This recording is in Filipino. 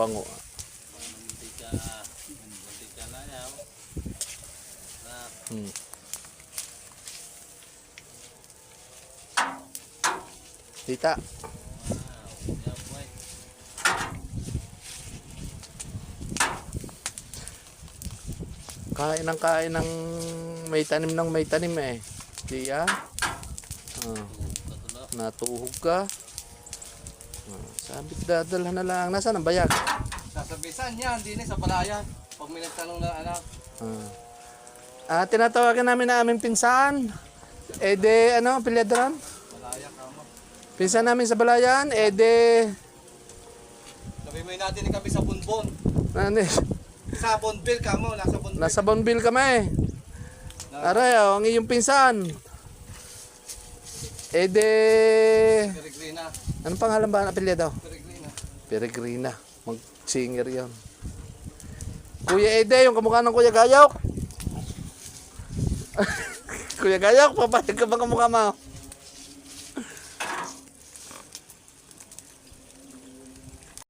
bango. Tita. Kain ng may tanim eh. Diya. Natuhog ka. Sabi dadalhan na lang. Nasaan ang bayag? Sasabisan yan, hindi sa palayan. Pag may nagtanong na anak. Tinatawagan namin na aming pinsan. Pilyadran? Malaya ka mo. Pinsan namin sa Balayan, Sabi mo natin ni kami sa Bonbon. Ano Sa Bonville ka mo, nasa Bonville. nasa Bonville kami. Aray, ang iyong pinsan. Peregrina. Anong pangalan ba ang apelyido? Peregrina. Peregrina. Mag-singer yon. Kuya Ede, yung kamukha ng Kuya Gayok. Kuya Gayok, papayag ka ba kamukha mo?